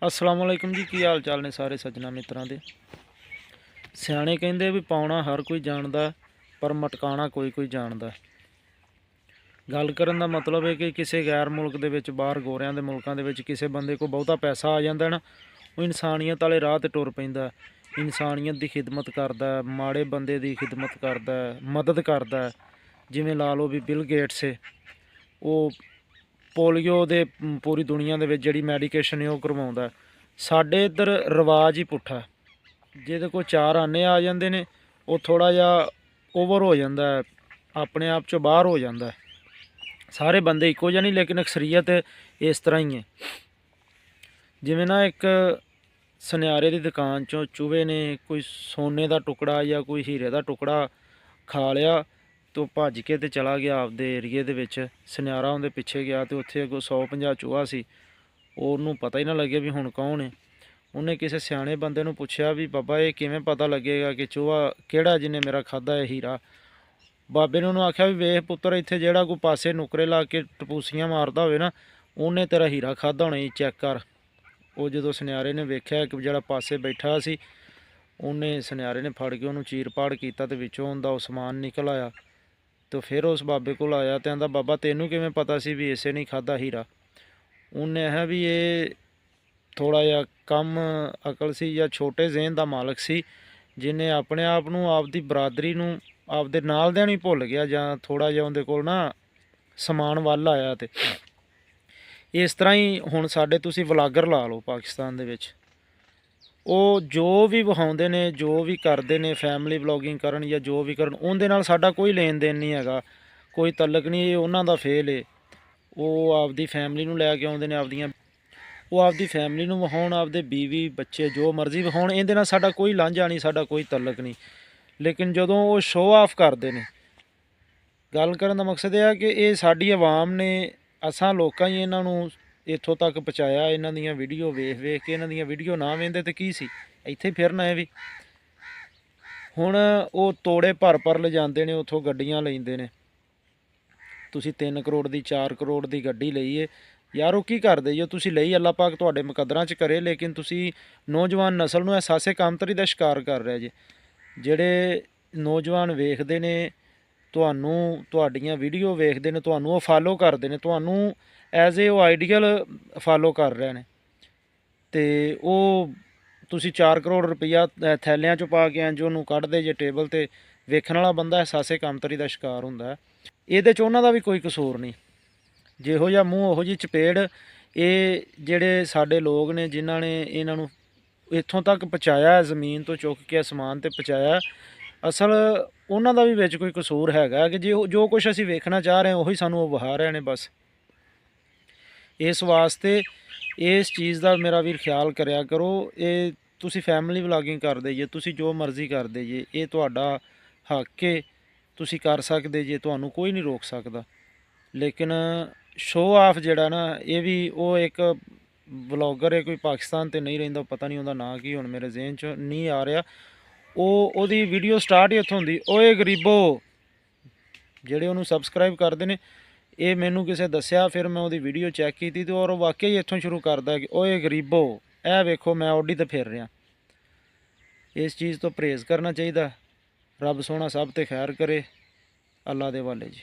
अस्सलाम वालेकुम जी। की हाल चाल ने सारे सज्जना मित्रां दे। सियाणे कहंदे भी पाउणा हर कोई जानदा पर मटकाना कोई कोई जानदा। गल करन दा मतलब है कि किसी गैर मुल्क दे विच बाहर गोरियां दे मुल्कां दे विच किसी बंदे को बहुता पैसा आ जांदा ना, वो इंसानियत वाले राह ते टुर पैंदा, इंसानियत दी खिदमत करदा, माड़े बंदे दी खिदमत करदा, मदद करदा। जिवें ला लो भी बिल गेट्स है, वो पोलियो दे पूरी दुनिया दे विच जिहड़ी मैडिकेशन है वो करवाउंदा। साडे इधर रिवाज ही पुट्ठा, जिहदे कोल चार आने आ जांदे ने वो थोड़ा जिहा ओवर हो जांदा है, अपने आप चों बाहर हो जांदा है। सारे बंदे इक्को जिहा नहीं, लेकिन अक्सरीयत इस तरह ही है। जिवें ना एक सुनियारे की दुकान चों चूहे ने कोई सोने का टुकड़ा या कोई हीरे का टुकड़ा खा लिया, तो भज के ते चला गया आपदे एरिए दे विच। सुनियारा उहदे पिछे गया तो उत्थे अगों 150 चूहा सी, ਉਹਨੂੰ पता ही ना लगे भी हुण कौन है। उन्हें किसी सियाणे बंदे नूं पुछया भी बाबा ये किवें पता लगेगा कि चूहा किहड़ा जिन्हें मेरा खादा है हीरा। बाबे ने उन्होंने आख्या भी वेख पुत्तर, इत्थे जिहड़ा कोई पासे नुकरे ला के टपूसियां मारदा होवे ना, उन्हें तेरा हीरा खादा होना, चैक कर। वो जो सुनियारे ने वेख्या कि जिहड़ा पासे बैठा सी, उन्हें सुनियारे ने फड़ के उन्होंने चीर पाड़ किया तो विचों उहदा वो समान निकल आया। तो फिर उस बाबे कोल आया तो आंदा बाबा तेनू किवें पता सी भी इसे नहीं खादा हीरा। उन्हें है भी ये थोड़ा जिहा कम अकल सी या छोटे जहन का मालक सी, जिन्हें अपने आप नूं आपदी बरादरी नूं आपदे नालदियां नूं भुल गया, जां थोड़ा जिहा उहदे कोल ना समान वल आया। तो इस तरह ही हुण साडे तुसीं व्लागर ला लो पाकिस्तान दे विच, ਉਹ जो भी ਵਿਖਾਉਂਦੇ ने, जो भी करते हैं, फैमिली व्लॉगिंग करन या जो भी करन, उहदे नाल साडा कोई लेन देन नहीं हैगा, कोई तलक नहीं। ये उन्हां दा फेल है। वो आपदी फैमिली नूं लैके आउंदे ने, आपदियां वो आपदी फैमिली नूं विखाउण, आपदे बीवी बच्चे जो मर्जी विखाउण, इहदे नाल साडा कोई लांझा नहीं, साडा कोई तलक नहीं। लेकिन जदों वो शो ऑफ करते हैं, गल करन दा मकसद यह है कि ये साडी आवाम ने, असां लोकां ही इन्हां नूं इत्थों तक पहुँचाया। इन्हां दीयां वीडियो वेख वेख के, इन्हां दीयां वीडियो ना वेंदे तो की सी, ਇੱਥੇ ਫਿਰਨਾ है भी। हुण वो तोड़े भर भर लिजांदे ने, उत्थों गड्डियां लैंदे ने। तुसीं 3 करोड़ की 4 करोड़ की गड्डी लई है यार, वो की करदे जो तुसीं लई, अल्लाह पाक तुहाडे मुकद्दरां च करे, लेकिन तुसीं नौजवान नस्ल नूं एहसासे कामतरी दा शिकार कर रहे जे। ਜਿਹੜੇ नौजवान वेखदे ने ਤੁਹਾਨੂੰ, ਤੁਹਾਡੀਆਂ ਵੀਡੀਓ ਵੇਖਦੇ ਨੇ, ਤੁਹਾਨੂੰ ਉਹ ਫਾਲੋ ਕਰਦੇ ਨੇ, ਤੁਹਾਨੂੰ ਐਜ਼ ਏ ਉਹ ਆਈਡੀਅਲ ਫਾਲੋ ਕਰ ਰਹੇ ਨੇ। ਤੇ ਉਹ ਤੁਸੀਂ 4 ਕਰੋੜ ਰੁਪਈਆ ਥੈਲਿਆਂ 'ਚੋਂ ਪਾ ਕੇ ਇੰਝ ਉਹਨੂੰ ਕੱਢਦੇ ਜੇ ਟੇਬਲ 'ਤੇ, ਵੇਖਣ ਵਾਲਾ ਬੰਦਾ ਅਹਿਸਾਸੇ ਕਮਤਰੀ ਦਾ ਸ਼ਿਕਾਰ ਹੁੰਦਾ। ਇਹਦੇ 'ਚ ਉਹਨਾਂ ਦਾ ਵੀ ਕੋਈ ਕਸੂਰ ਨਹੀਂ। ਜਿਹੋ ਜਿਹਾ ਮੂੰਹ ਉਹੋ ਜਿਹੀ ਚਪੇੜ। ਇਹ ਜਿਹੜੇ ਸਾਡੇ ਲੋਕ ਨੇ ਜਿਨ੍ਹਾਂ ਨੇ ਇਹਨਾਂ ਨੂੰ ਇੱਥੋਂ ਤੱਕ ਪਹੁੰਚਾਇਆ, ਜ਼ਮੀਨ ਤੋਂ ਚੁੱਕ ਕੇ ਅਸਮਾਨ 'ਤੇ ਪਹੁੰਚਾਇਆ, ਅਸਲ ਉਹਨਾਂ ਦਾ ਵੀ ਵਿੱਚ ਕੋਈ ਕਸੂਰ ਹੈਗਾ ਕਿ ਜੋ ਕੁਛ ਅਸੀਂ ਵੇਖਣਾ ਚਾਹ ਰਹੇ ਹਾਂ ਉਹੀ ਸਾਨੂੰ ਉਹ ਵਿਖਾ ਰਹੇ ਨੇ ਬਸ। ਇਸ ਵਾਸਤੇ ਇਸ ਚੀਜ਼ ਦਾ ਮੇਰਾ ਵੀਰ ਖਿਆਲ ਕਰਿਆ ਕਰੋ। ਇਹ ਤੁਸੀਂ ਫੈਮਿਲੀ ਵਲਾਗਿੰਗ ਕਰਦੇ ਜੇ, ਤੁਸੀਂ ਜੋ ਮਰਜ਼ੀ ਕਰਦੇ ਜੇ, ਇਹ ਤੁਹਾਡਾ ਹੱਕ ਹੈ, ਤੁਸੀਂ ਕਰ ਸਕਦੇ ਜੇ, ਤੁਹਾਨੂੰ ਕੋਈ ਨਹੀਂ ਰੋਕ ਸਕਦਾ। ਲੇਕਿਨ ਸ਼ੋਅ ਆਫ ਜਿਹੜਾ ਨਾ, ਇਹ ਵੀ ਉਹ ਇੱਕ ਵਲੋਗਰ ਹੈ, ਕੋਈ ਪਾਕਿਸਤਾਨ ਤੇ ਨਹੀਂ ਰਹਿੰਦਾ, ਪਤਾ ਨਹੀਂ ਉਹਦਾ ਨਾਂ ਕੀ, ਹੁਣ ਮੇਰੇ ਜ਼ਿਹਨ 'ਚ ਨਹੀਂ ਆ ਰਿਹਾ। ਉਹਦੀ ਵੀਡੀਓ ਸਟਾਰਟ ਹੀ ਇੱਥੋਂ ਹੁੰਦੀ, ਓਏ ਗਰੀਬੋ। ਜਿਹੜੇ ਉਹਨੂੰ ਸਬਸਕ੍ਰਾਈਬ ਕਰਦੇ ਨੇ, ਇਹ ਮੈਨੂੰ ਕਿਸੇ ਦੱਸਿਆ, ਫਿਰ ਮੈਂ ਉਹਦੀ ਵੀਡੀਓ ਚੈੱਕ ਕੀਤੀ ਤੇ ਔਰ ਵਾਕਈ ਹੀ ਇੱਥੋਂ ਸ਼ੁਰੂ ਕਰਦਾ ਕਿ ਓਏ ਗਰੀਬੋ, ਇਹ ਵੇਖੋ ਮੈਂ ਔਡੀ ਤੇ ਫਿਰ ਰਿਹਾ। ਇਸ ਚੀਜ਼ ਤੋਂ ਪਰਹੇਜ਼ ਕਰਨਾ ਚਾਹੀਦਾ। ਰੱਬ ਸੋਹਣਾ ਸਭ ਤੇ ਖੈਰ ਕਰੇ। ਅੱਲਾ ਦੇ ਹਵਾਲੇ ਜੀ।